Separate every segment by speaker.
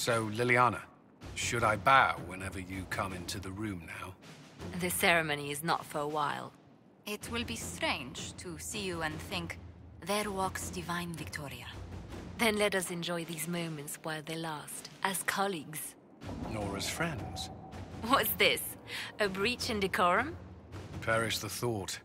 Speaker 1: So, Liliana, should I bow whenever you come into the room now?
Speaker 2: The ceremony is not for a while.
Speaker 3: It will be strange to see you and think, there walks Divine Victoria.
Speaker 2: Then let us enjoy these moments while they last, as colleagues.
Speaker 1: Nor as friends.
Speaker 2: What's this? A breach in decorum?
Speaker 1: Perish the thought.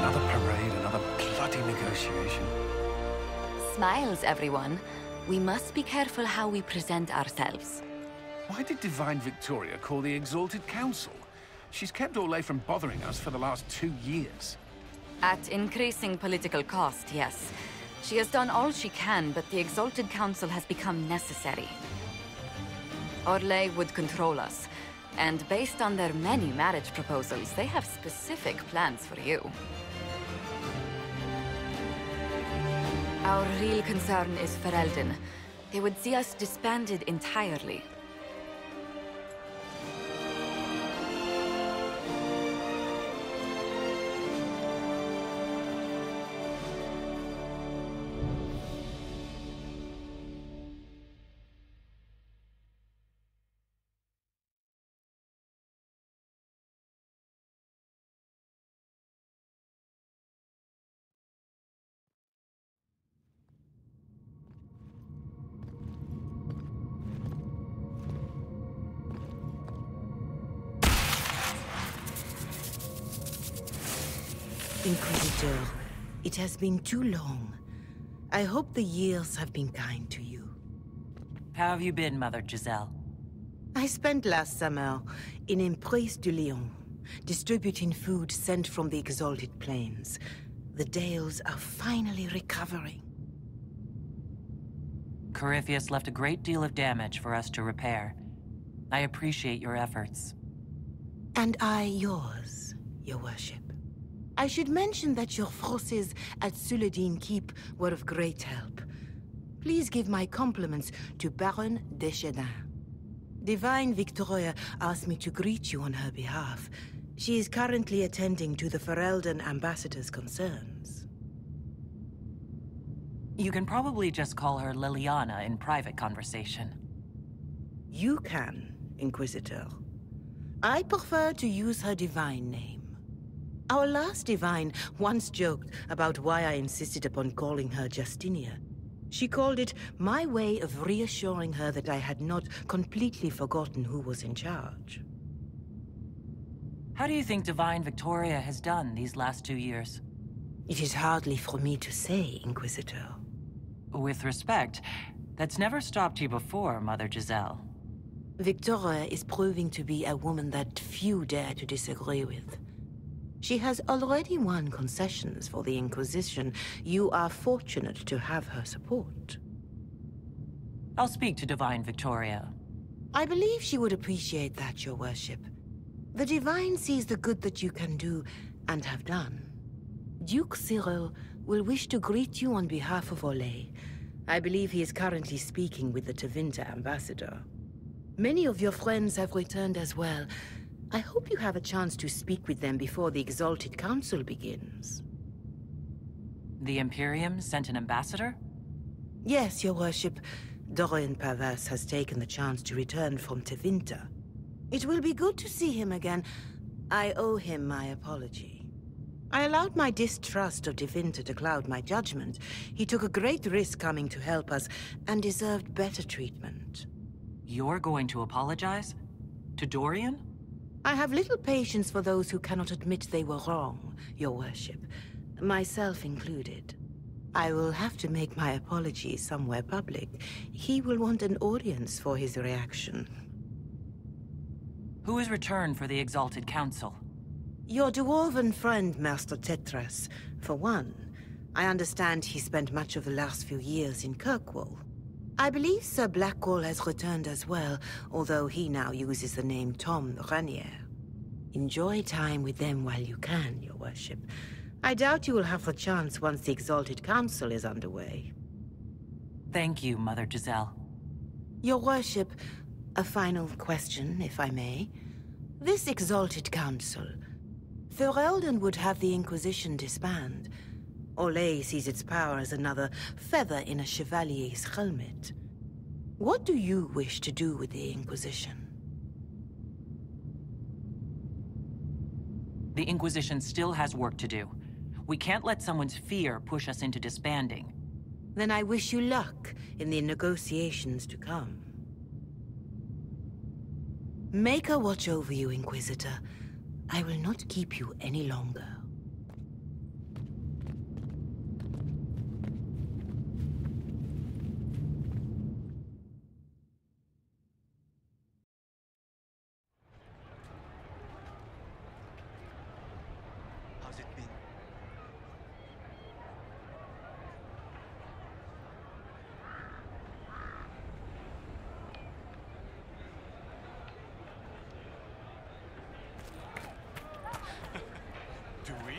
Speaker 1: Another parade, another bloody negotiation.
Speaker 3: Smiles, everyone. We must be careful how we present ourselves.
Speaker 1: Why did Divine Victoria call the Exalted Council? She's kept Orlais from bothering us for the last 2 years.
Speaker 3: At increasing political cost, yes. She has done all she can, but the Exalted Council has become necessary. Orlais would control us, and based on their many marriage proposals, they have specific plans for you. Our real concern is Ferelden. They would see us disbanded entirely.
Speaker 4: Inquisitor, it has been too long. I hope the years have been kind to you.
Speaker 5: How have you been, Mother Giselle?
Speaker 4: I spent last summer in Emprise de Lyon, distributing food sent from the Exalted Plains. The Dales are finally recovering.
Speaker 5: Corypheus left a great deal of damage for us to repair. I appreciate your efforts.
Speaker 4: And I yours, Your Worship. I should mention that your forces at Suladin Keep were of great help. Please give my compliments to Baron Deschedin. Divine Victoria asked me to greet you on her behalf. She is currently attending to the Ferelden ambassador's concerns.
Speaker 5: You can probably just call her Liliana in private conversation.
Speaker 4: You can, Inquisitor. I prefer to use her divine name. Our last divine once joked about why I insisted upon calling her Justinia. She called it my way of reassuring her that I had not completely forgotten who was in charge.
Speaker 5: How do you think Divine Victoria has done these last 2 years?
Speaker 4: It is hardly for me to say, Inquisitor.
Speaker 5: With respect, that's never stopped you before, Mother Giselle.
Speaker 4: Victoria is proving to be a woman that few dare to disagree with. She has already won concessions for the Inquisition. You are fortunate to have her support.
Speaker 5: I'll speak to Divine Victoria.
Speaker 4: I believe she would appreciate that, Your Worship. The Divine sees the good that you can do and have done. Duke Cyril will wish to greet you on behalf of Olay. I believe he is currently speaking with the Tevinter ambassador. Many of your friends have returned as well. I hope you have a chance to speak with them before the Exalted Council begins.
Speaker 5: The Imperium sent an ambassador?
Speaker 4: Yes, your worship. Dorian Pavas has taken the chance to return from Tevinter. It will be good to see him again. I owe him my apology. I allowed my distrust of Tevinter to cloud my judgment. He took a great risk coming to help us, and deserved better treatment.
Speaker 5: You're going to apologize? To Dorian?
Speaker 4: I have little patience for those who cannot admit they were wrong, your worship. Myself included. I will have to make my apology somewhere public. He will want an audience for his reaction.
Speaker 5: Who has returned for the Exalted Council?
Speaker 4: Your dwarven friend, Master Tetras, for one. I understand he spent much of the last few years in Kirkwall. I believe Sir Blackwall has returned as well, although he now uses the name Tom Ranier. Enjoy time with them while you can, your worship. I doubt you will have the chance once the Exalted Council is underway.
Speaker 5: Thank you, Mother Giselle.
Speaker 4: Your worship, a final question, if I may. This Exalted Council, Ferelden would have the Inquisition disband. Olay sees its power as another feather in a chevalier's helmet. What do you wish to do with the Inquisition?
Speaker 5: The Inquisition still has work to do. We can't let someone's fear push us into disbanding.
Speaker 4: Then I wish you luck in the negotiations to come. Maker watch over you, Inquisitor. I will not keep you any longer.
Speaker 6: How's it been? Do we?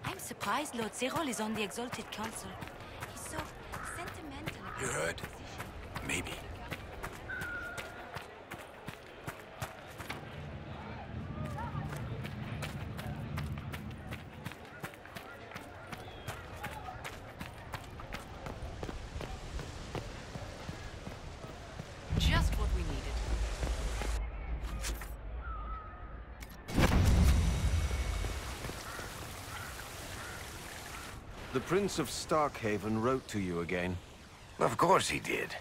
Speaker 2: I'm surprised Lord Cyril is on the Exalted Council. He's so sentimental about
Speaker 1: You heard?
Speaker 2: his position.
Speaker 1: Maybe.
Speaker 3: Just what we needed.
Speaker 7: The Prince of Starkhaven wrote to you again.
Speaker 8: Of course he did.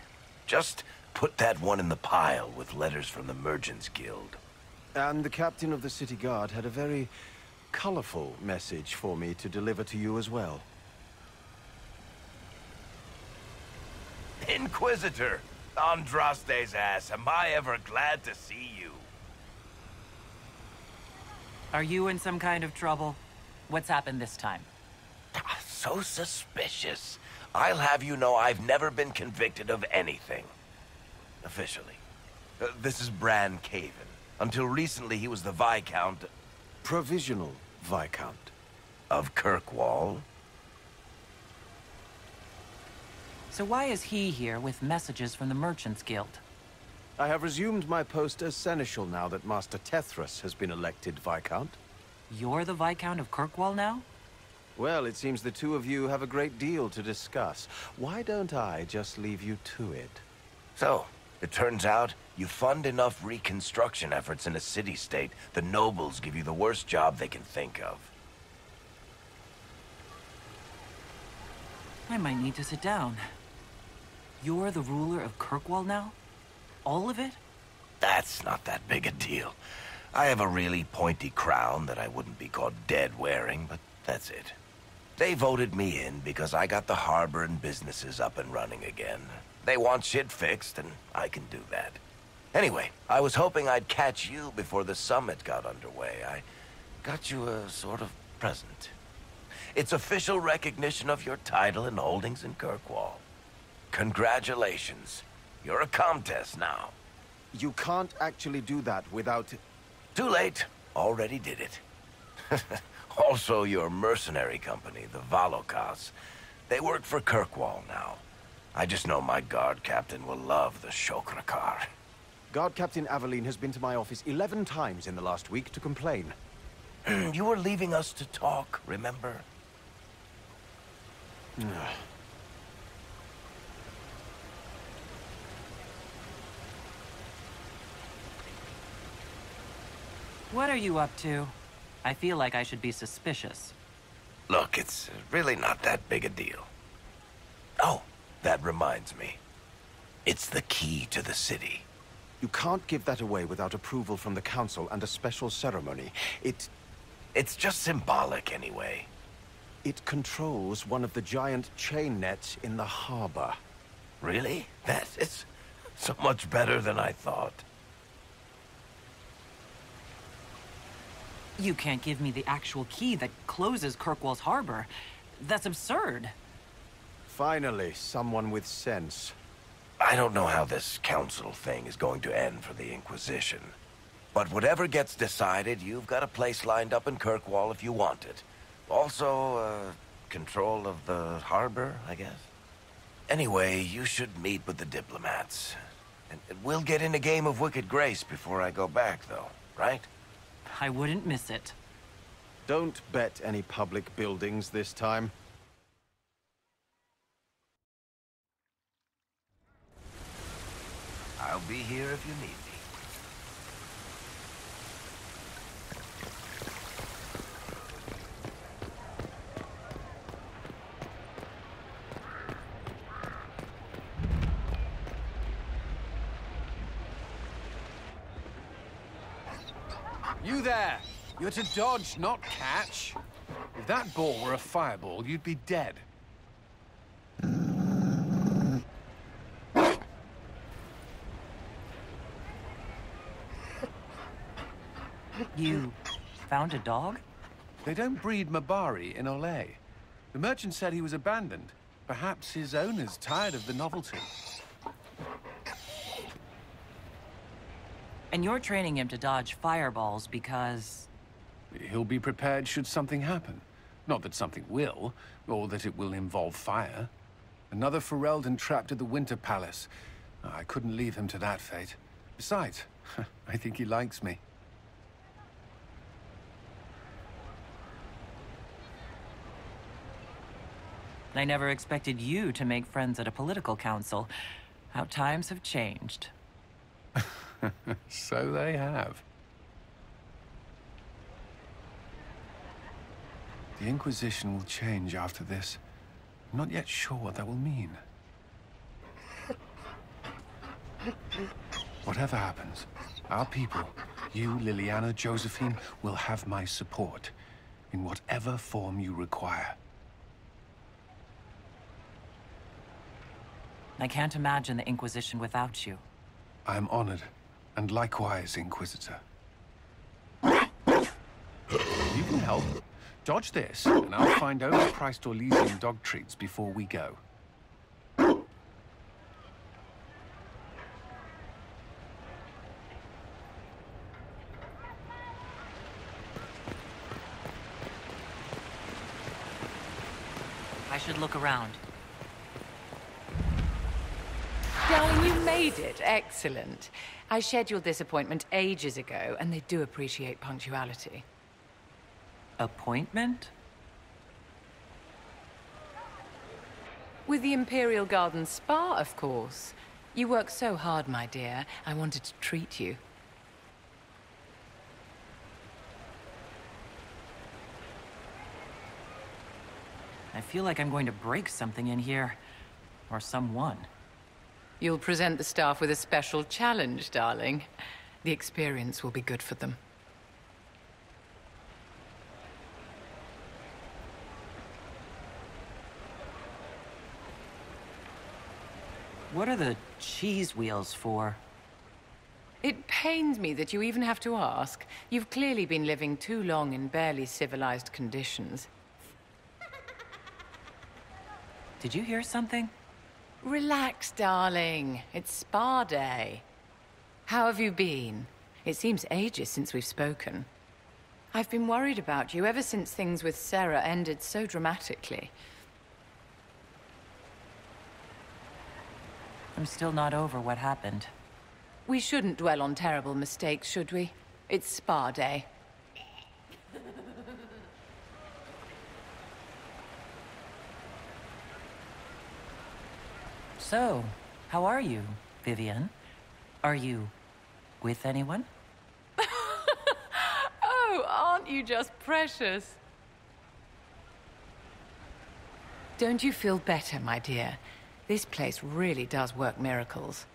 Speaker 8: Just put that one in the pile with letters from the Merchants Guild.
Speaker 7: And the captain of the city guard had a very colorful message for me to deliver to you as well.
Speaker 8: Inquisitor! Andraste's ass, am I ever glad to see you.
Speaker 5: Are you in some kind of trouble? What's happened this time?
Speaker 8: So suspicious. I'll have you know I've never been convicted of anything. Officially. This is Bran Caven. Until recently he was the Viscount...
Speaker 7: Provisional Viscount.
Speaker 8: of Kirkwall.
Speaker 5: So why is he here with messages from the Merchants Guild?
Speaker 7: I have resumed my post as Seneschal now that Master Tethrus has been elected Viscount.
Speaker 5: You're the Viscount of Kirkwall now?
Speaker 7: Well, it seems the two of you have a great deal to discuss. Why don't I just leave you to it?
Speaker 8: So, it turns out you fund enough reconstruction efforts in a city-state, the nobles give you the worst job they can think of.
Speaker 5: I might need to sit down. You're the ruler of Kirkwall now? All of it?
Speaker 8: That's not that big a deal. I have a really pointy crown that I wouldn't be caught dead wearing, but that's it. They voted me in because I got the harbor and businesses up and running again. They want shit fixed, and I can do that. Anyway, I was hoping I'd catch you before the summit got underway. I got you a sort of present. It's official recognition of your title and holdings in Kirkwall. Congratulations. You're a Comtesse now.
Speaker 7: You can't actually do that without...
Speaker 8: Too late. Already did it. Also, your mercenary company, the Valokas. They work for Kirkwall now. I just know my guard captain will love the Shokrakar.
Speaker 7: Guard Captain Aveline has been to my office 11 times in the last week to complain.
Speaker 8: You were leaving us to talk, remember?
Speaker 5: What are you up to? I feel like I should be suspicious.
Speaker 8: Look, it's really not that big a deal. Oh, that reminds me. It's the key to the city.
Speaker 7: You can't give that away without approval from the council and a special ceremony.
Speaker 8: It's just symbolic anyway.
Speaker 7: It controls one of the giant chain nets in the harbor.
Speaker 8: Really? That is so much better than I thought.
Speaker 5: You can't give me the actual key that closes Kirkwall's harbor. That's absurd.
Speaker 7: Finally, someone with sense.
Speaker 8: I don't know how this council thing is going to end for the Inquisition. But whatever gets decided, you've got a place lined up in Kirkwall if you want it. Also, control of the harbor, I guess. Anyway, you should meet with the diplomats. And we'll get in a game of Wicked Grace before I go back, though, right?
Speaker 5: I wouldn't miss it.
Speaker 7: Don't bet any public buildings this time.
Speaker 8: I'll be here if you need me.
Speaker 1: You there! You're to dodge, not catch. If that ball were a fireball, you'd be dead.
Speaker 5: You found a dog?
Speaker 1: They don't breed Mabari in Olay. The merchant said he was abandoned. Perhaps his owner's tired of the novelty.
Speaker 5: And you're training him to dodge fireballs because...
Speaker 1: He'll be prepared should something happen. Not that something will, or that it will involve fire. Another Ferelden trapped at the Winter Palace. I couldn't leave him to that fate. Besides, I think he likes me.
Speaker 5: I never expected you to make friends at a political council. How times have changed.
Speaker 1: So they have. The Inquisition will change after this. I'm not yet sure what that will mean. Whatever happens, our people, you, Liliana, Josephine, will have my support in whatever form you require.
Speaker 5: I can't imagine the Inquisition without you.
Speaker 1: I am honored, and likewise, Inquisitor. You can help. Dodge this, and I'll find overpriced Orlesian dog treats before we go.
Speaker 5: I should look around.
Speaker 9: Darling, you made it. Excellent. I scheduled this appointment ages ago, and they do appreciate punctuality.
Speaker 5: Appointment?
Speaker 9: With the Imperial Garden Spa, of course. You work so hard, my dear. I wanted to treat you.
Speaker 5: I feel like I'm going to break something in here. Or someone.
Speaker 9: You'll present the staff with a special challenge, darling. The experience will be good for them.
Speaker 5: What are the cheese wheels for?
Speaker 9: It pains me that you even have to ask. You've clearly been living too long in barely civilized conditions.
Speaker 5: Did you hear something?
Speaker 9: Relax, darling. It's spa day. How have you been? It seems ages since we've spoken. I've been worried about you ever since things with Sarah ended so dramatically.
Speaker 5: I'm still not over what happened.
Speaker 9: We shouldn't dwell on terrible mistakes, should we? It's spa day.
Speaker 5: So, how are you, Vivian? Are you with anyone?
Speaker 9: Oh, aren't you just precious? Don't you feel better, my dear? This place really does work miracles.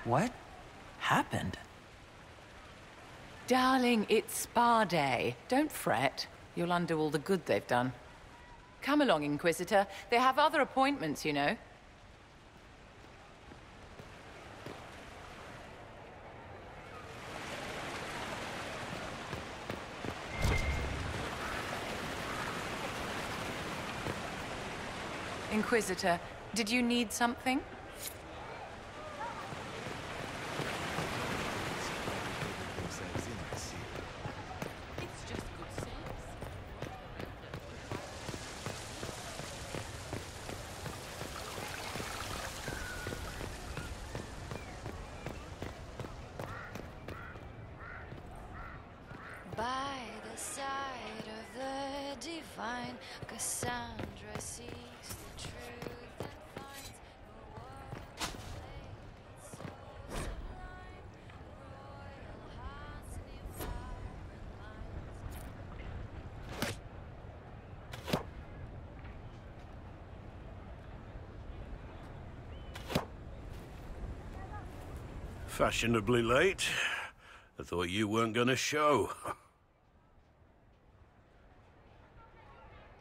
Speaker 5: What happened?
Speaker 9: Darling, it's spa day. Don't fret. You'll undo all the good they've done. Come along, Inquisitor. They have other appointments, you know. Inquisitor, did you need something?
Speaker 2: By the side of the divine, Cassandra seeks the truth and finds a world of naked souls sublime, royal hearts near foreign lines.
Speaker 10: Fashionably late. I thought you weren't gonna show.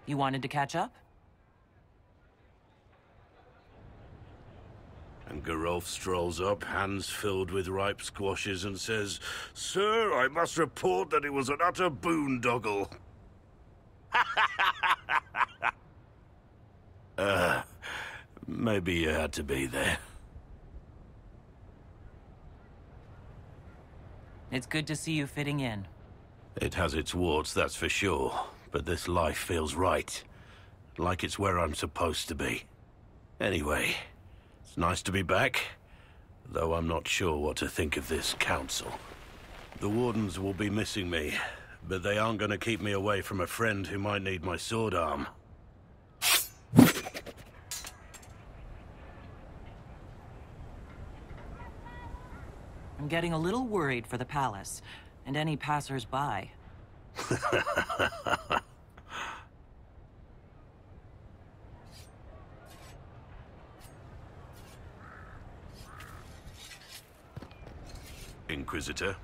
Speaker 5: You wanted to catch up?
Speaker 10: And Geralf strolls up, hands filled with ripe squashes, and says, "Sir, I must report that it was an utter boondoggle." Maybe you had to be there.
Speaker 5: It's good to see you fitting in.
Speaker 10: It has its warts, that's for sure. But this life feels right. Like it's where I'm supposed to be. Anyway, it's nice to be back. Though I'm not sure what to think of this council. The Wardens will be missing me, but they aren't going to keep me away from a friend who might need my sword arm.
Speaker 5: I'm getting a little worried for the palace, and any passers-by.
Speaker 10: Inquisitor.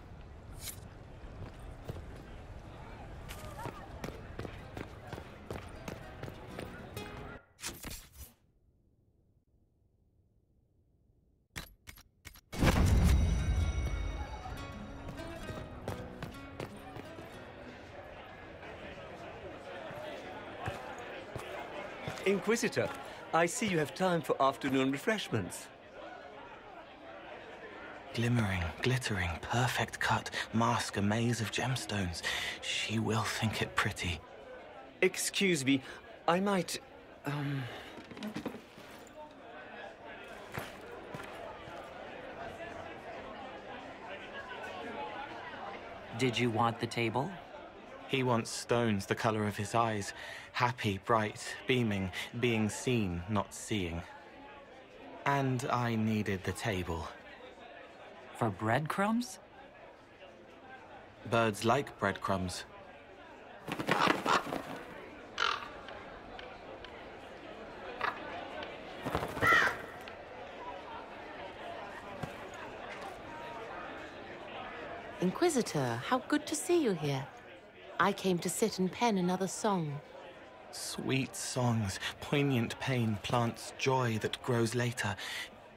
Speaker 6: Inquisitor, I see you have time for afternoon refreshments.
Speaker 11: Glimmering, glittering, perfect cut, mask a maze of gemstones. She will think it pretty.
Speaker 6: Excuse me, I might,
Speaker 5: Did you want the table?
Speaker 11: He wants stones the color of his eyes. Happy, bright, beaming, being seen, not seeing. And I needed the table.
Speaker 5: For breadcrumbs?
Speaker 11: Birds like breadcrumbs.
Speaker 4: Inquisitor, how good to see you here. I came to sit and pen another song.
Speaker 11: Sweet songs, poignant pain plants joy that grows later.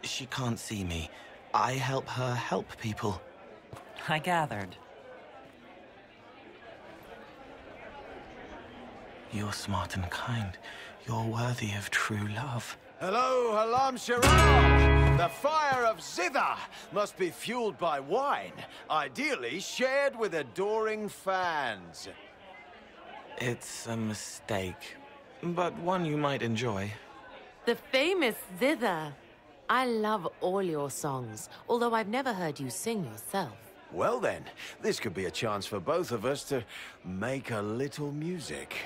Speaker 11: She can't see me. I help her help people.
Speaker 5: I gathered.
Speaker 11: You're smart and kind. You're worthy of true love.
Speaker 7: Hello, Halam Shiraz! The fire of Zither must be fueled by wine, ideally shared with adoring fans.
Speaker 11: It's a mistake, but one you might enjoy.
Speaker 4: The famous Zither. I love all your songs, although I've never heard you sing yourself.
Speaker 7: Well then, this could be a chance for both of us to make a little music.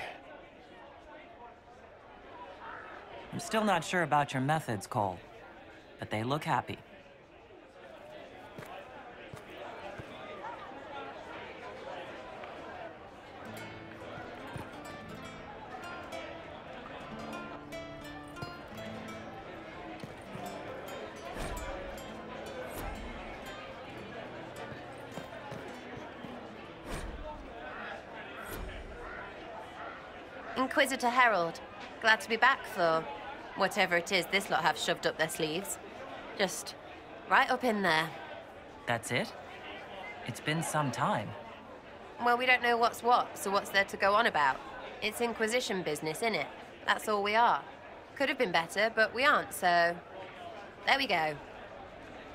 Speaker 5: I'm still not sure about your methods, Cole, but they look happy.
Speaker 12: Inquisitor Herald, glad to be back for whatever it is this lot have shoved up their sleeves. Just right up in there.
Speaker 5: That's it? It's been some time.
Speaker 12: Well, we don't know what's what, so what's there to go on about? It's Inquisition business, innit? That's all we are. Could have been better, but we aren't, so there we go.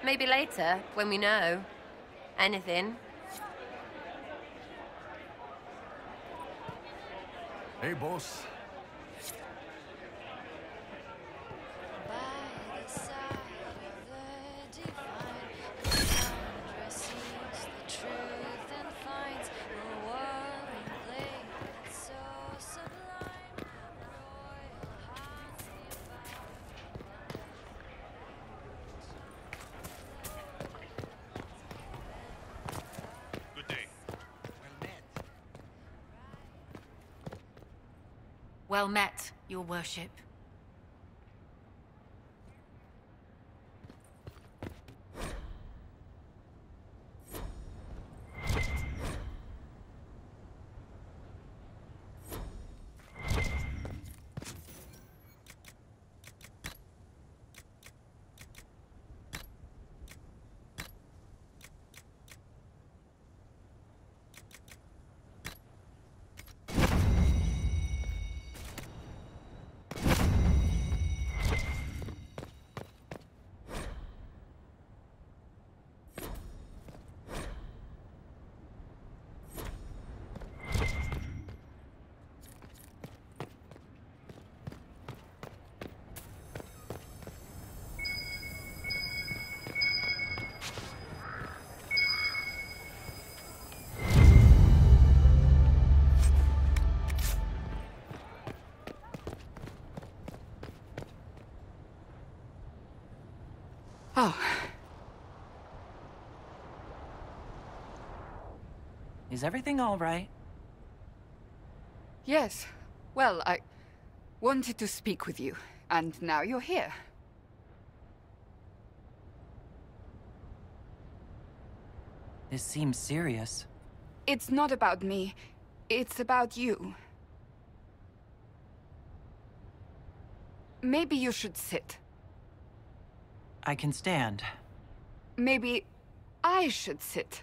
Speaker 12: Maybe later, when we know anything.
Speaker 1: Hey, boss.
Speaker 2: Well met, Your Worship.
Speaker 3: Oh.
Speaker 5: Is everything all right?
Speaker 13: Yes. Well, I wanted to speak with you, and now you're here.
Speaker 5: This seems serious.
Speaker 13: It's not about me. It's about you. Maybe you should sit.
Speaker 5: I can stand.
Speaker 13: Maybe I should sit.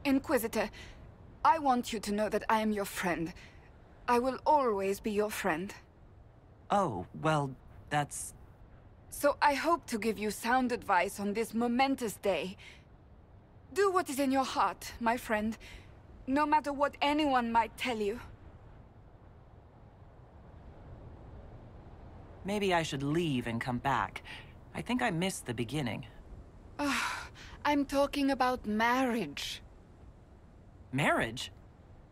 Speaker 13: Inquisitor, I want you to know that I am your friend. I will always be your friend.
Speaker 5: Oh, well, that's...
Speaker 13: So I hope to give you sound advice on this momentous day. Do what is in your heart, my friend, no matter what anyone might tell you.
Speaker 5: Maybe I should leave and come back. I think I missed the beginning.
Speaker 13: I'm talking about marriage.
Speaker 5: Marriage?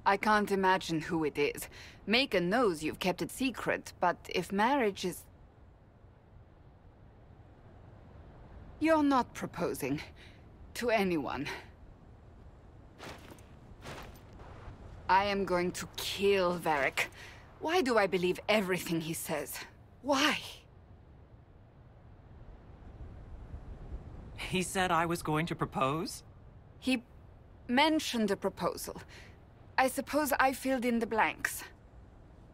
Speaker 13: I can't imagine who it is. Maker knows you've kept it secret, but if marriage is... You're not proposing to anyone. I am going to kill Varric. Why do I believe everything he says? Why?
Speaker 5: He said I was going to propose?
Speaker 13: He mentioned a proposal. I suppose I filled in the blanks.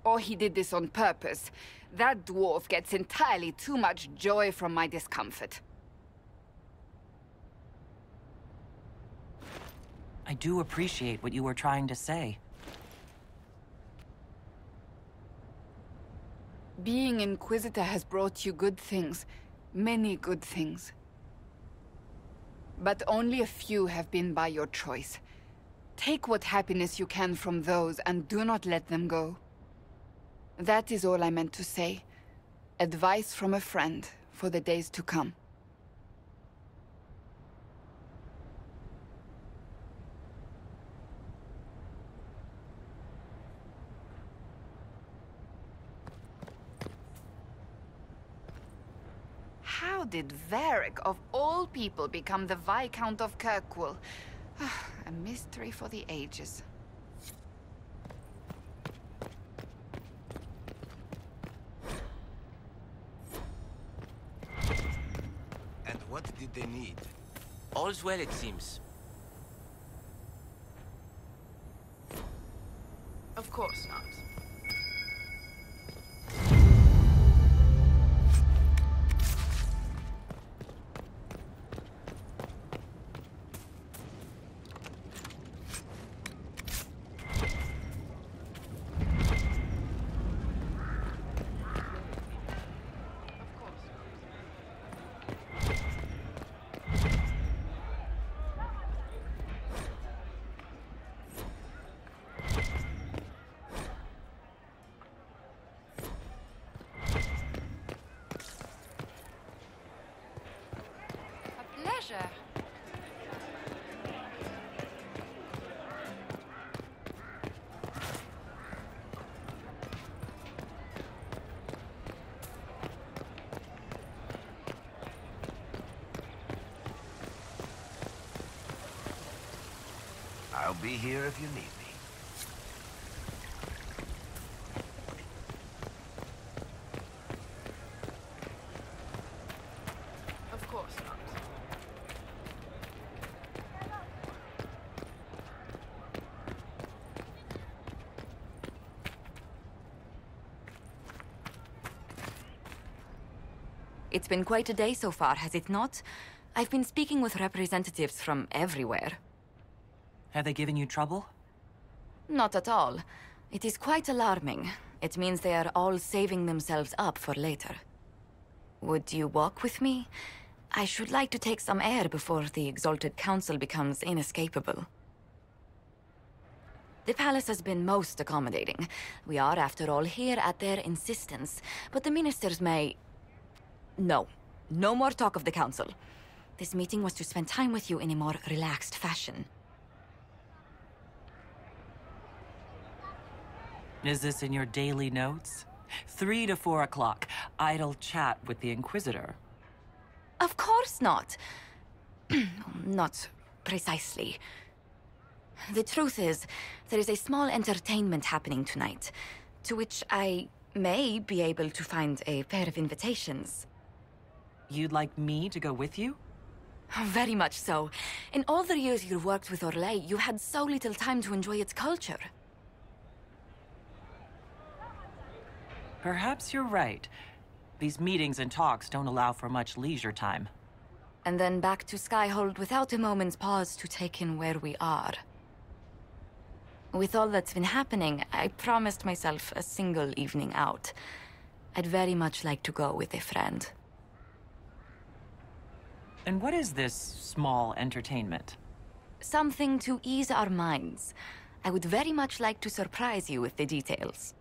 Speaker 13: Or he did this on purpose. That dwarf gets entirely too much joy from my discomfort.
Speaker 5: I do appreciate what you were trying to say.
Speaker 13: Being Inquisitor has brought you good things. Many good things. But only a few have been by your choice. Take what happiness you can from those and do not let them go. That is all I meant to say. Advice from a friend for the days to come. How did Varric, of all people, become the Viscount of Kirkwall? A mystery for the ages.
Speaker 14: And what did they need?
Speaker 15: All's well, it seems.
Speaker 13: Of course not. Pleasure.
Speaker 8: I'll be here if you need me.
Speaker 13: Of course not.
Speaker 3: It's been quite a day so far, has it not? I've been speaking with representatives from everywhere.
Speaker 5: Have they given you trouble?
Speaker 3: Not at all. It is quite alarming. It means they are all saving themselves up for later. Would you walk with me? I should like to take some air before the Exalted Council becomes inescapable. The palace has been most accommodating. We are, after all, here at their insistence. But the ministers may... No. No more talk of the council. This meeting was to spend time with you in a more relaxed fashion.
Speaker 5: Is this in your daily notes? 3 to 4 o'clock, idle chat with the Inquisitor.
Speaker 3: Of course not. Not precisely. The truth is, there is a small entertainment happening tonight, to which I may be able to find a pair of invitations.
Speaker 5: You'd like me to go with you?
Speaker 3: Very much so. In all the years you've worked with Orlais, you had so little time to enjoy its culture.
Speaker 5: Perhaps you're right. These meetings and talks don't allow for much leisure time.
Speaker 3: And then back to Skyhold without a moment's pause to take in where we are. With all that's been happening, I promised myself a single evening out. I'd very much like to go with a friend.
Speaker 5: And what is this small entertainment?
Speaker 3: Something to ease our minds. I would very much like to surprise you with the details.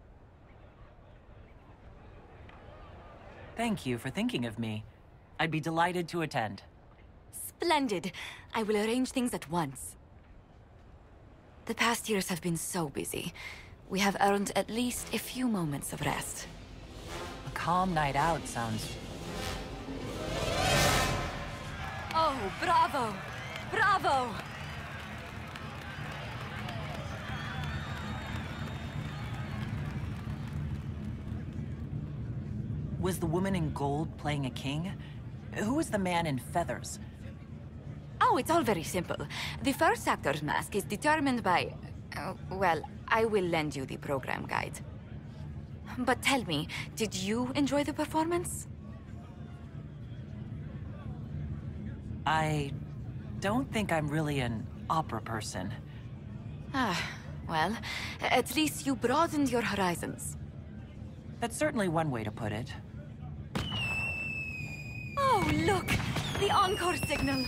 Speaker 5: Thank you for thinking of me. I'd be delighted to attend.
Speaker 3: Splendid. I will arrange things at once. The past years have been so busy. We have earned at least a few moments of rest.
Speaker 5: A calm night out sounds...
Speaker 3: Oh, bravo! Bravo!
Speaker 5: Was the woman in gold playing a king? Who was the man in feathers?
Speaker 3: Oh, it's all very simple. The first actor's mask is determined by... well, I will lend you the program guide. But tell me, did you enjoy the performance?
Speaker 5: I don't think I'm really an opera person.
Speaker 3: Ah, well, at least you broadened your horizons.
Speaker 5: That's certainly one way to put it.
Speaker 3: Oh, look! The encore signal!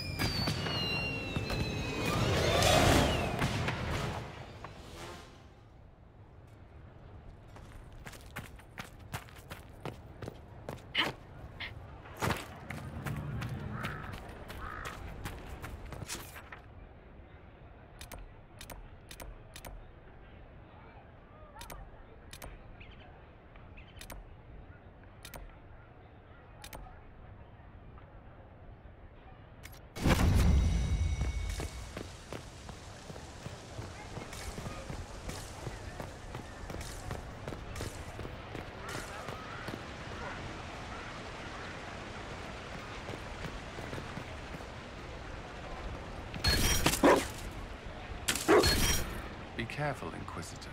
Speaker 1: Be careful, Inquisitor.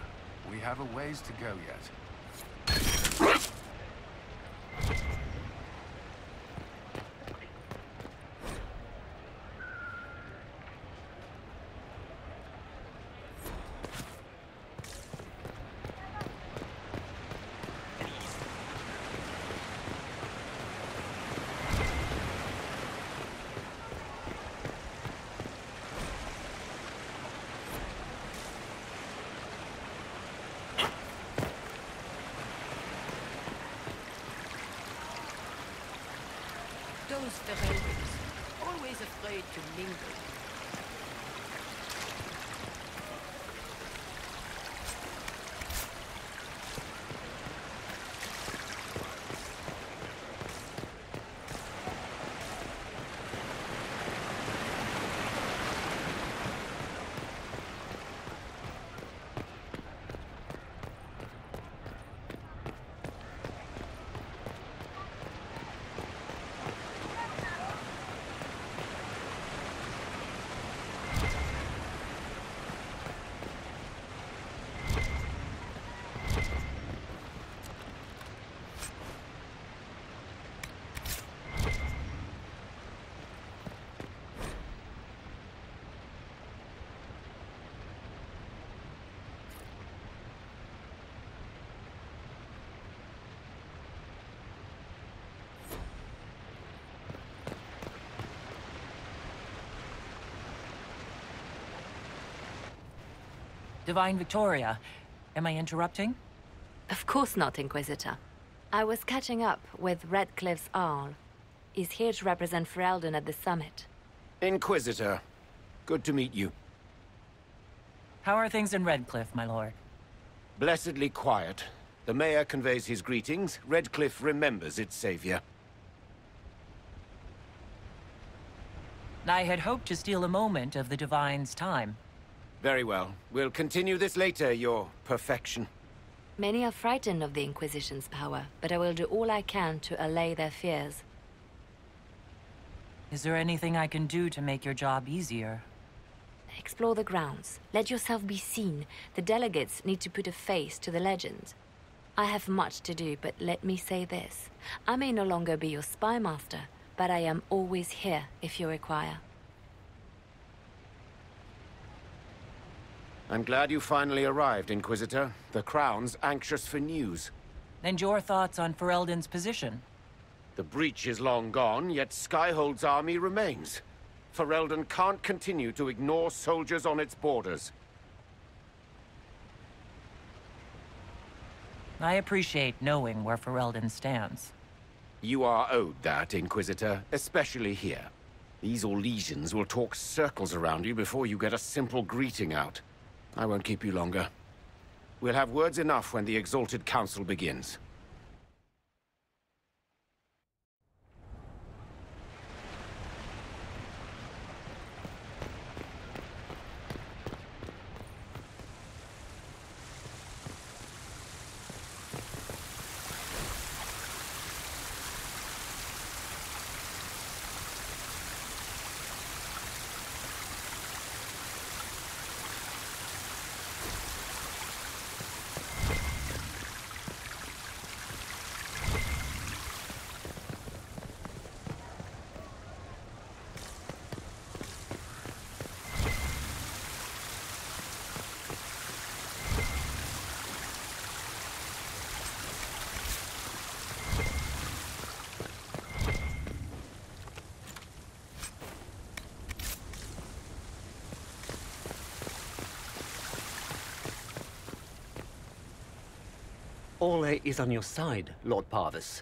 Speaker 1: We have a ways to go yet.
Speaker 16: Those Fereldians, always afraid to mingle.
Speaker 5: Divine Victoria, am I interrupting?
Speaker 12: Of course not, Inquisitor. I was catching up with Redcliffe's Arl. He's here to represent Ferelden at the summit.
Speaker 7: Inquisitor, good to meet you.
Speaker 5: How are things in Redcliffe, my lord?
Speaker 7: Blessedly quiet. The mayor conveys his greetings. Redcliffe remembers its savior.
Speaker 5: I had hoped to steal a moment of the Divine's time.
Speaker 7: Very well. We'll continue this later, your perfection.
Speaker 12: Many are frightened of the Inquisition's power, but I will do all I can to allay their fears.
Speaker 5: Is there anything I can do to make your job easier?
Speaker 12: Explore the grounds. Let yourself be seen. The delegates need to put a face to the legend. I have much to do, but let me say this. I may no longer be your spy master, but I am always here if you require.
Speaker 7: I'm glad you finally arrived, Inquisitor. The Crown's anxious for news.
Speaker 5: And your thoughts on Ferelden's position?
Speaker 7: The breach is long gone, yet Skyhold's army remains. Ferelden can't continue to ignore soldiers on its borders.
Speaker 5: I appreciate knowing where Ferelden stands.
Speaker 7: You are owed that, Inquisitor, especially here. These Orlesians will talk circles around you before you get a simple greeting out. I won't keep you longer. We'll have words enough when the Exalted Council begins.
Speaker 17: Ole is on your side, Lord Parvis.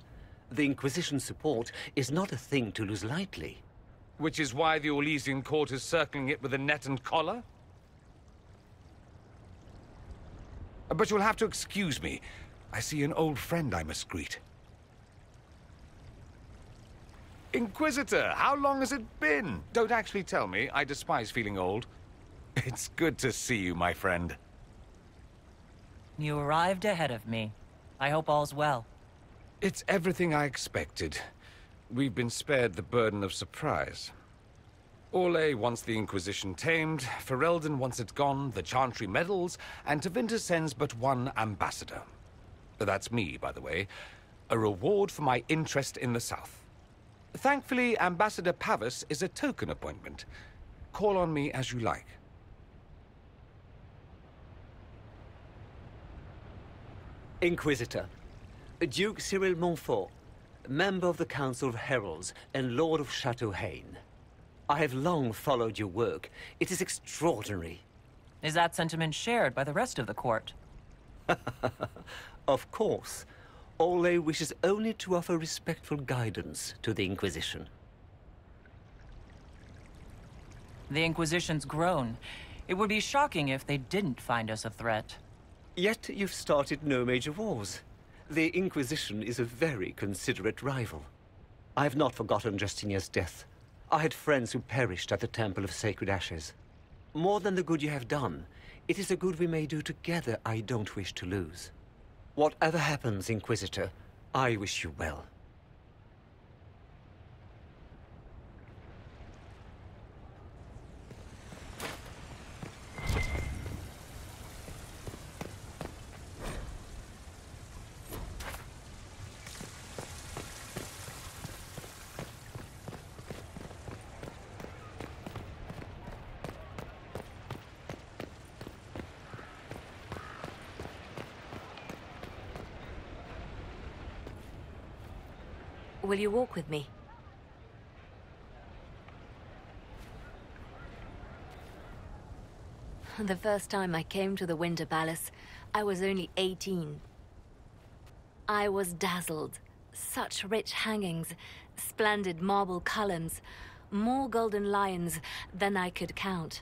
Speaker 17: The Inquisition support is not a thing to lose lightly.
Speaker 1: Which is why the Orlesian court is circling it with a net and collar? But you'll have to excuse me. I see an old friend I must greet. Inquisitor, how long has it been? Don't actually tell me. I despise feeling old. It's good to see you, my friend.
Speaker 5: You arrived ahead of me. I hope all's well.
Speaker 1: It's everything I expected. We've been spared the burden of surprise. Orlais wants the Inquisition tamed, Ferelden wants it gone, the Chantry meddles, and Tevinter sends but one ambassador. That's me, by the way. A reward for my interest in the South. Thankfully, Ambassador Pavis is a token appointment. Call on me as you like.
Speaker 17: Inquisitor, Duke Cyril Montfort, member of the Council of Heralds and Lord of Chateau Haine. I have long followed your work. It is extraordinary.
Speaker 5: Is that sentiment shared by the rest of the court?
Speaker 17: Of course. Ole wishes only to offer respectful guidance to the Inquisition.
Speaker 5: The Inquisition's grown. It would be shocking if they didn't find us a threat.
Speaker 17: Yet you've started no major wars. The Inquisition is a very considerate rival. I have not forgotten Justinia's death. I had friends who perished at the Temple of Sacred Ashes. More than the good you have done, it is a good we may do together I don't wish to lose. Whatever happens, Inquisitor, I wish you well.
Speaker 2: Will you walk with me? The first time I came to the Winter Palace, I was only 18. I was dazzled. Such rich hangings, splendid marble columns, more golden lions than I could count.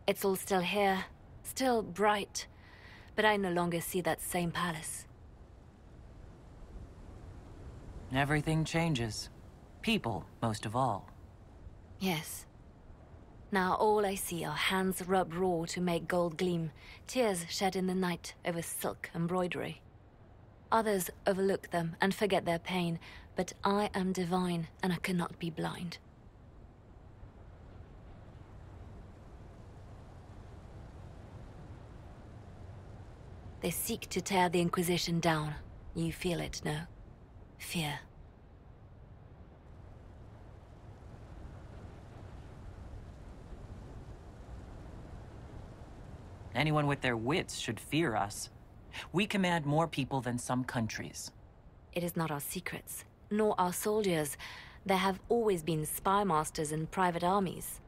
Speaker 2: It's all still here, still bright, but I no longer see that same palace.
Speaker 5: Everything changes. People, most of all.
Speaker 2: Yes. Now all I see are hands rubbed raw to make gold gleam, tears shed in the night over silk embroidery. Others overlook them and forget their pain, but I am divine and I cannot be blind. They seek to tear the Inquisition down. You feel it, no? Fear.
Speaker 5: Anyone with their wits should fear us. We command more people than some countries.
Speaker 2: It is not our secrets, nor our soldiers. There have always been spy masters and private armies.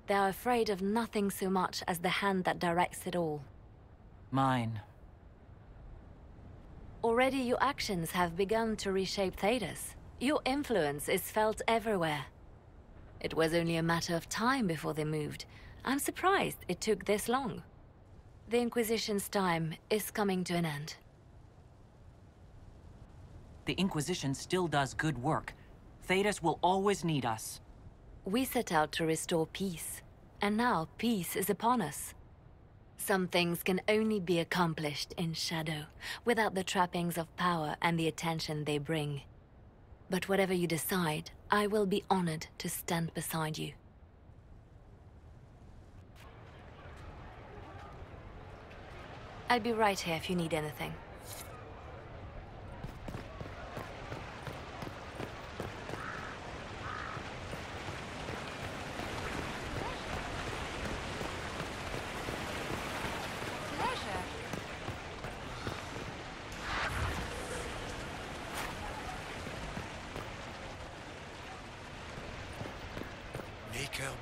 Speaker 2: They are afraid of nothing so much as the hand that directs it all.
Speaker 5: Mine.
Speaker 2: Already your actions have begun to reshape Thedas. Your influence is felt everywhere. It was only a matter of time before they moved. I'm surprised it took this long. The Inquisition's time is coming to an end.
Speaker 5: The Inquisition still does good work. Thedas will always need us.
Speaker 2: We set out to restore peace, and now peace is upon us. Some things can only be accomplished in shadow, without the trappings of power and the attention they bring. But whatever you decide, I will be honored to stand beside you. I'll be right here if you need anything.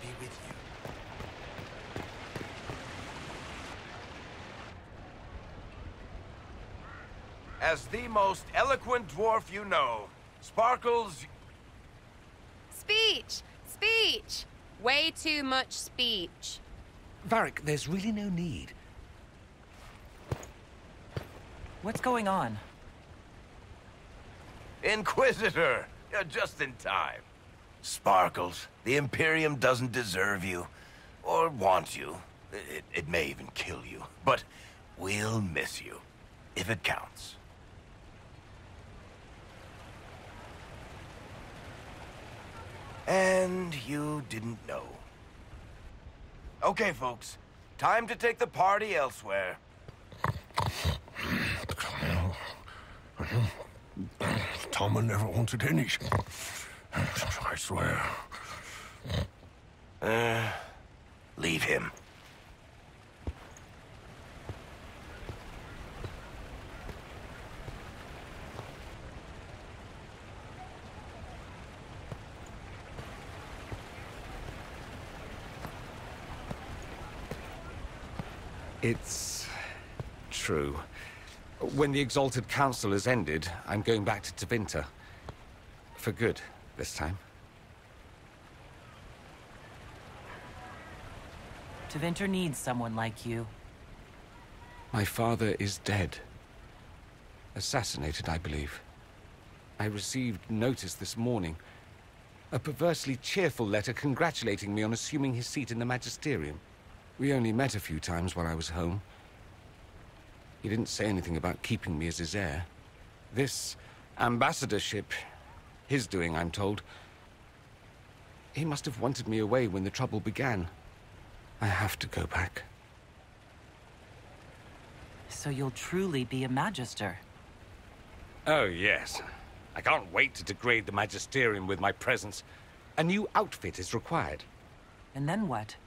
Speaker 14: Be with you.
Speaker 8: as the most eloquent dwarf you know. Sparkles...
Speaker 12: Speech! Speech! Way too much speech.
Speaker 18: Varric, there's really no need.
Speaker 5: What's going on?
Speaker 8: Inquisitor! You're just in time. Sparkles, the Imperium doesn't deserve you. Or want you. It may even kill you. But we'll miss you. If it counts. And you didn't know. Okay, folks. Time to take the party elsewhere.
Speaker 10: Tama never wanted any. I swear.
Speaker 8: Leave him.
Speaker 17: It's true. When the Exalted Council has ended, I'm going back to Tevinter. For good, this time.
Speaker 5: Tevinter needs someone like you.
Speaker 17: My father is dead. Assassinated, I believe. I received notice this morning. A perversely cheerful letter congratulating me on assuming his seat in the Magisterium. We only met a few times while I was home. He didn't say anything about keeping me as his heir. This ambassadorship, his doing, I'm told. He must have wanted me away when the trouble began. I have to go back.
Speaker 5: So you'll truly be a Magister?
Speaker 17: Oh, yes. I can't wait to degrade the Magisterium with my presence. A new outfit is required.
Speaker 5: And then what?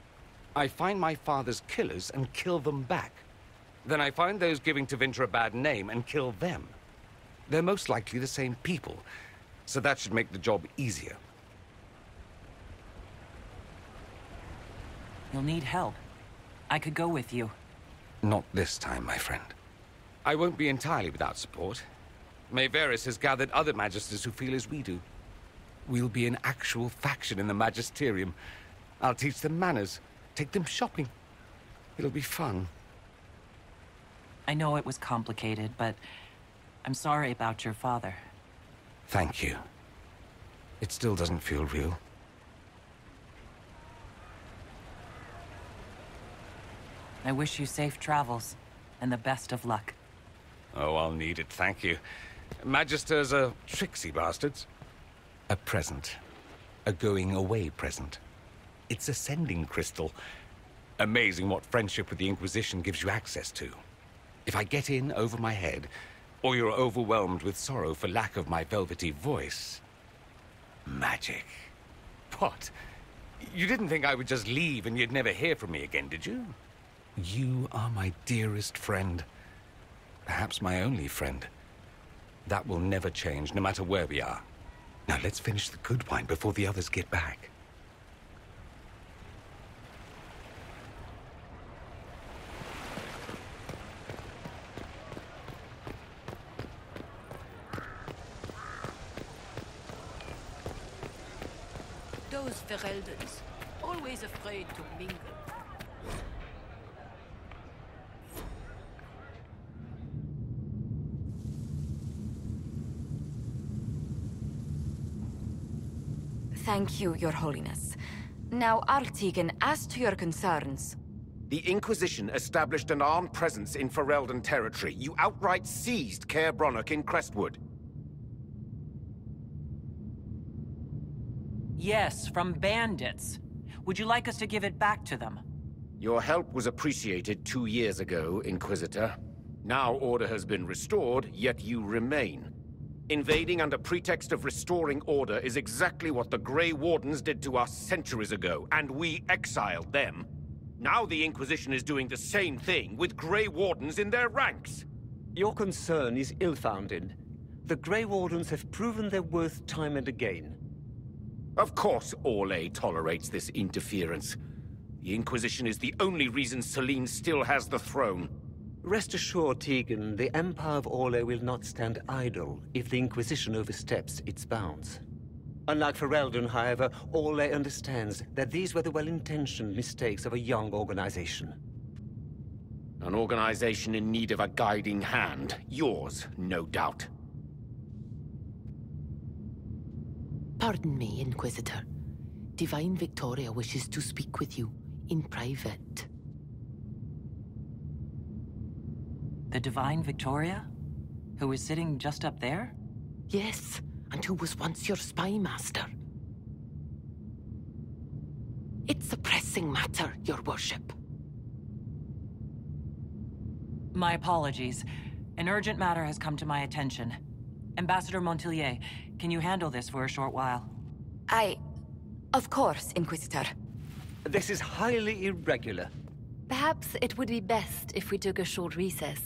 Speaker 17: I find my father's killers and kill them back. Then I find those giving Tevinter a bad name and kill them. They're most likely the same people, so that should make the job easier.
Speaker 5: You'll need help. I could go with you.
Speaker 17: Not this time, my friend. I won't be entirely without support. Maevaris has gathered other Magisters who feel as we do. We'll be an actual faction in the Magisterium. I'll teach them manners, take them shopping. It'll be fun.
Speaker 5: I know it was complicated, but I'm sorry about your father.
Speaker 17: Thank you. It still doesn't feel real.
Speaker 5: I wish you safe travels, and the best of luck.
Speaker 17: Oh, I'll need it, thank you. Magisters are tricksy bastards. A present. A going-away present. It's a sending crystal. Amazing what friendship with the Inquisition gives you access to. If I get in over my head, or you're overwhelmed with sorrow for lack of my velvety voice... magic. What? You didn't think I would just leave and you'd never hear from me again, did you? You are my dearest friend. Perhaps my only friend. That will never change, no matter where we are. Now let's finish the good wine before the others get back.
Speaker 16: Those Fereldans, always afraid to mingle.
Speaker 3: Thank you, Your Holiness. Now, Artigan, as to your concerns...
Speaker 7: The Inquisition established an armed presence in Ferelden territory. You outright seized Caer Bronach in Crestwood.
Speaker 5: Yes, from bandits. Would you like us to give it back to them?
Speaker 7: Your help was appreciated 2 years ago, Inquisitor. Now order has been restored, yet you remain. Invading under pretext of restoring order is exactly what the Grey Wardens did to us centuries ago, and we exiled them. Now the Inquisition is doing the same thing with Grey Wardens in their ranks.
Speaker 6: Your concern is ill-founded. The Grey Wardens have proven their worth time and again.
Speaker 7: Of course Orlais tolerates this interference. The Inquisition is the only reason Selene still has the throne.
Speaker 17: Rest assured, Tegan, the Empire of Orlais will not stand idle if the Inquisition oversteps its bounds. Unlike Ferelden, however, Orlais understands that these were the well-intentioned mistakes of a young organization.
Speaker 7: An organization in need of a guiding hand. Yours, no doubt.
Speaker 4: Pardon me, Inquisitor. Divine Victoria wishes to speak with you in private.
Speaker 5: The Divine Victoria? Who is sitting just up there?
Speaker 4: Yes, and who was once your spy master. It's a pressing matter, your worship.
Speaker 5: My apologies. An urgent matter has come to my attention. Ambassador Montillier, can you handle this for a short while?
Speaker 3: Of course, Inquisitor.
Speaker 17: This is highly irregular.
Speaker 2: Perhaps it would be best if we took a short recess.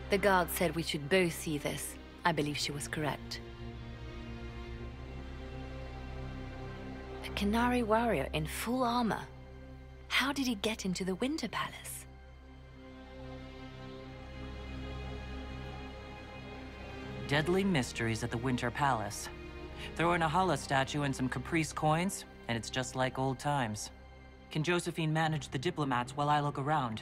Speaker 2: The guard said we should both see this. I believe she was correct. A Canary warrior in full armor. How did he get into the Winter Palace?
Speaker 5: Deadly mysteries at the Winter Palace. Throw in a Hala statue and some Caprice coins, and it's just like old times. Can Josephine manage the diplomats while I look around?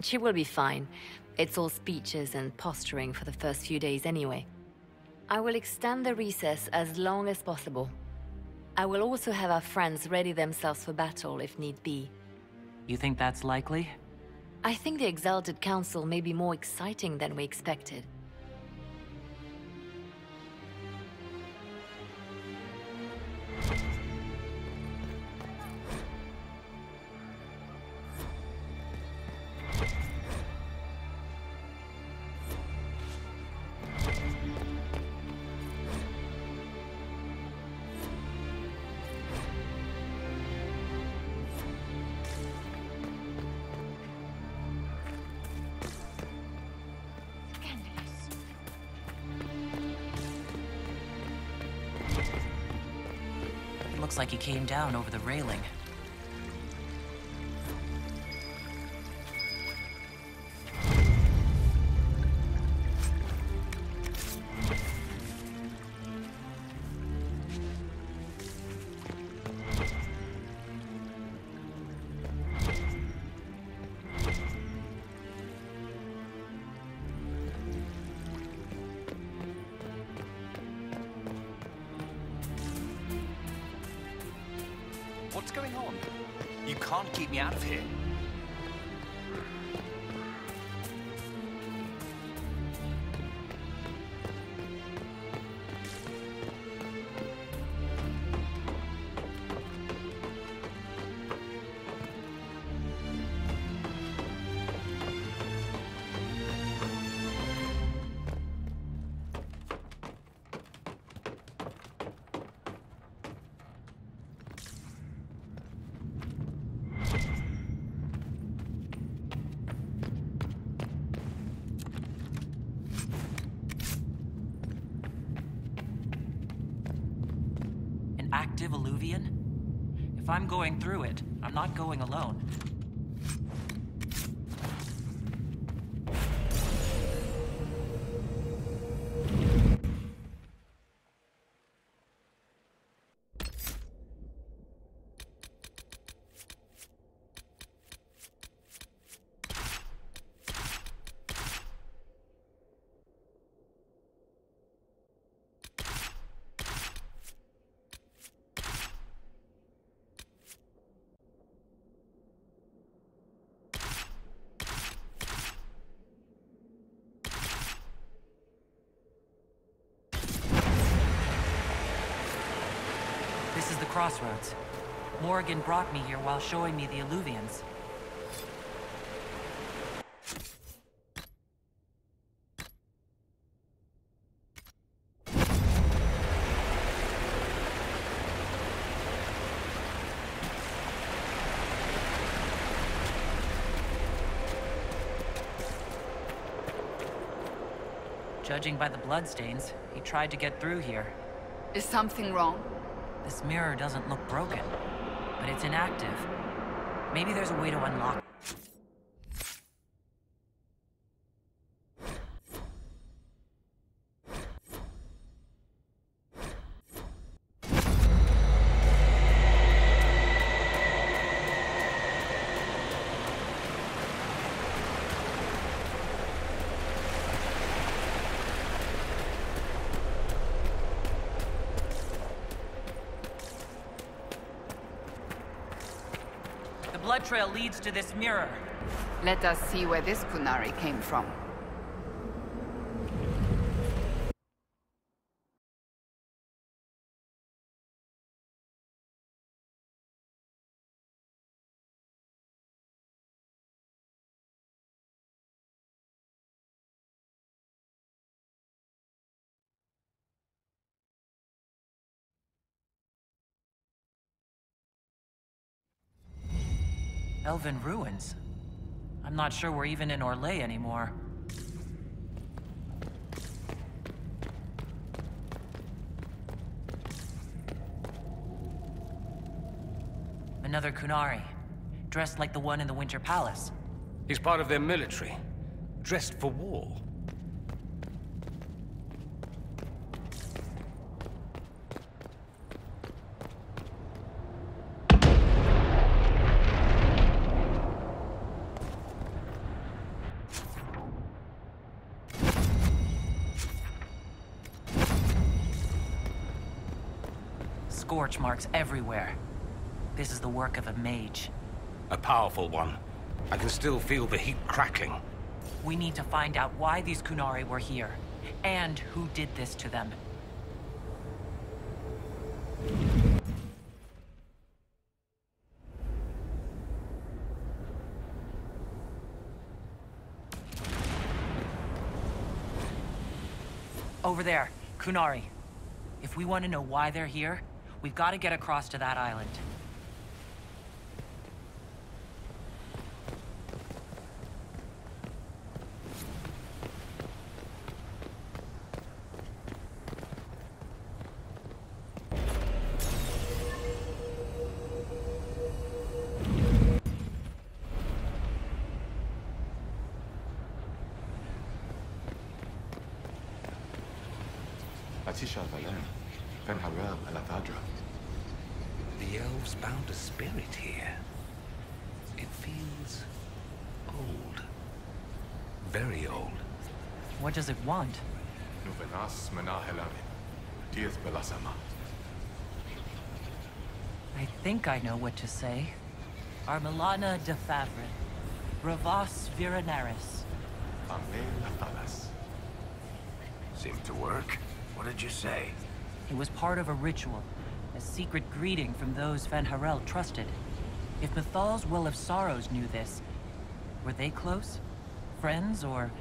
Speaker 2: She will be fine. It's all speeches and posturing for the first few days anyway. I will extend the recess as long as possible. I will also have our friends ready themselves for battle if need be.
Speaker 5: You think that's likely?
Speaker 2: I think the Exalted Council may be more exciting than we expected.
Speaker 5: Looks like he came down over the railing.
Speaker 18: What's going on? You can't keep me out of here.
Speaker 5: Active alluvian? If I'm going through it, I'm not going alone. This is the crossroads. Morrigan brought me here while showing me the alluvians. Judging by the bloodstains, he tried to get through here.
Speaker 13: Is something wrong?
Speaker 5: This mirror doesn't look broken, but it's inactive. Maybe there's a way to unlock it. The blood trail leads to this mirror.
Speaker 13: Let us see where this Kunari came from.
Speaker 5: Elven ruins. I'm not sure we're even in Orlais anymore. Another Kunari, dressed like the one in the Winter Palace.
Speaker 1: He's part of their military, dressed for war.
Speaker 5: Scorch marks everywhere. This is the work of a mage.
Speaker 7: A powerful one. I can still feel the heat crackling.
Speaker 5: We need to find out why these Kunari were here, and who did this to them. Over there, Kunari. If we want to know why they're here, we've got to get across to that island.
Speaker 7: The elves bound a spirit here. It feels old. Very old.
Speaker 5: What does it want? I think I know what to say. Armelana de Favre. Bravas Viraneris.
Speaker 8: Seemed to work. What did you say?
Speaker 5: It was part of a ritual. A secret greeting from those Van Harel trusted. If Bethal's Well of Sorrows knew this, were they close? Friends, or...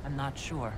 Speaker 5: I'm not sure.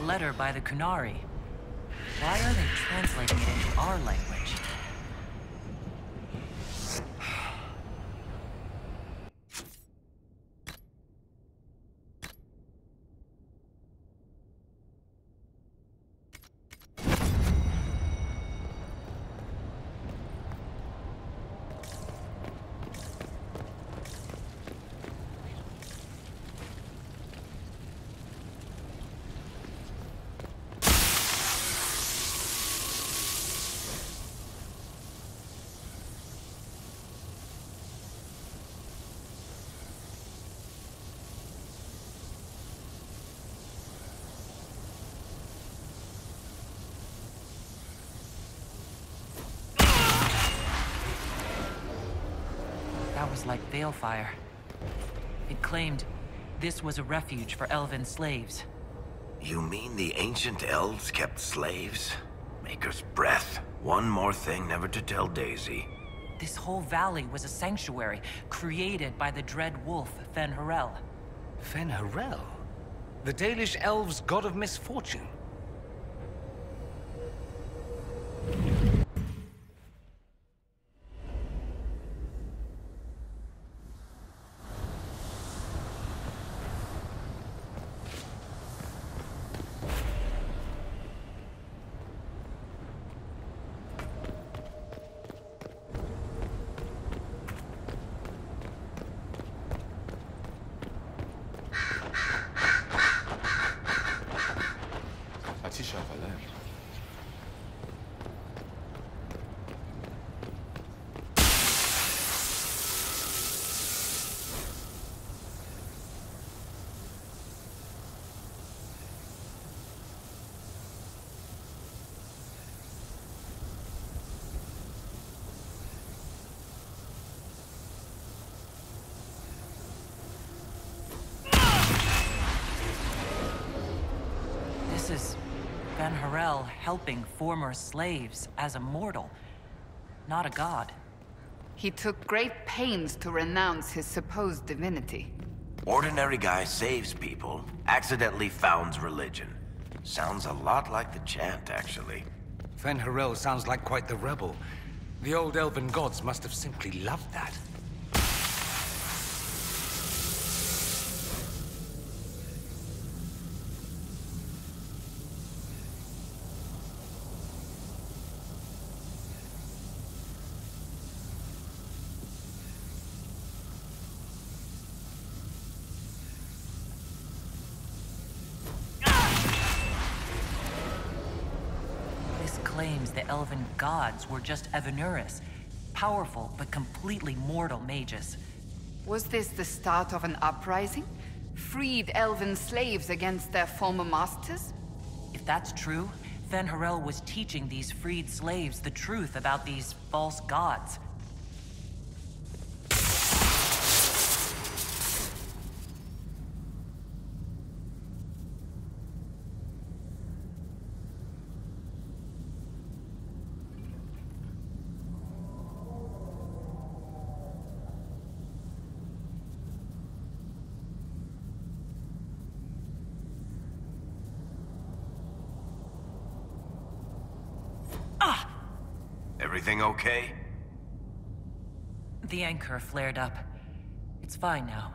Speaker 5: Letter by the Kunari. Why are they translating it into our language? That was like Balefire. It claimed this was a refuge for elven slaves.
Speaker 8: You mean the ancient elves kept slaves? Maker's breath. One more thing never to tell Daisy.
Speaker 5: This whole valley was a sanctuary created by the dread wolf, Fen-Harel.
Speaker 19: Fen-Harel? The Dalish elves' god of misfortune?
Speaker 5: This is Fen-Harel helping former slaves as a mortal, not a god.
Speaker 13: He took great pains to renounce his supposed divinity.
Speaker 8: Ordinary guy saves people, accidentally founds religion. Sounds a lot like the chant, actually.
Speaker 19: Fen-Harel sounds like quite the rebel. The old elven gods must have simply loved that.
Speaker 5: Claims the elven gods were just Evanuris, powerful but completely mortal mages.
Speaker 13: Was this the start of an uprising? Freed elven slaves against their former masters?
Speaker 5: If that's true, Fen-Harel was teaching these freed slaves the truth about these false gods.
Speaker 8: Everything okay?
Speaker 5: The anchor flared up. It's fine now.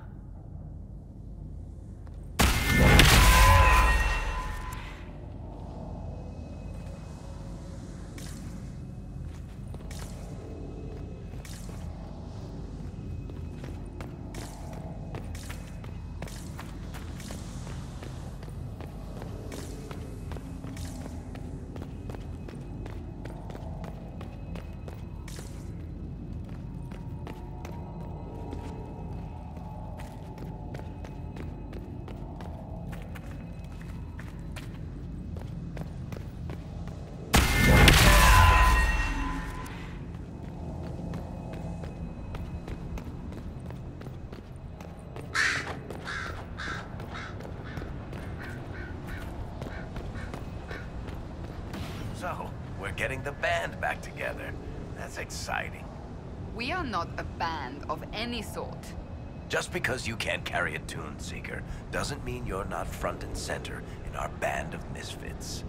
Speaker 8: So, we're getting the band back together. That's exciting.
Speaker 13: We are not a band of any sort.
Speaker 8: Just because you can't carry a tune, Seeker, doesn't mean you're not front and center in our band of misfits.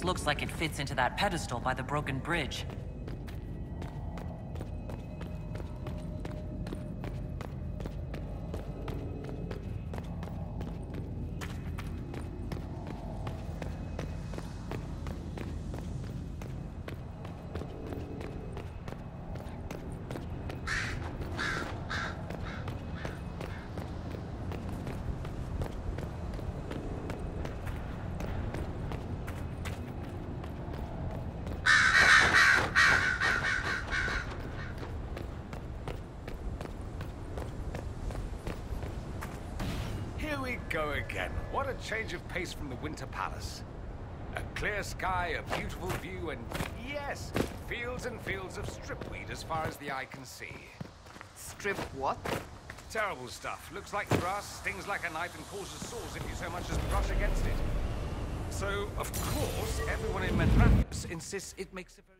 Speaker 5: This looks like it fits into that pedestal by the broken bridge.
Speaker 20: Go again. What a change of pace from the Winter Palace. A clear sky, a beautiful view, and yes, fields and fields of stripweed as far as the eye can see.
Speaker 13: Strip what?
Speaker 20: Terrible stuff. Looks like grass, stings like a knife, and causes sores if you so much as brush against it. So, of course, everyone in Metropolis insists it makes a very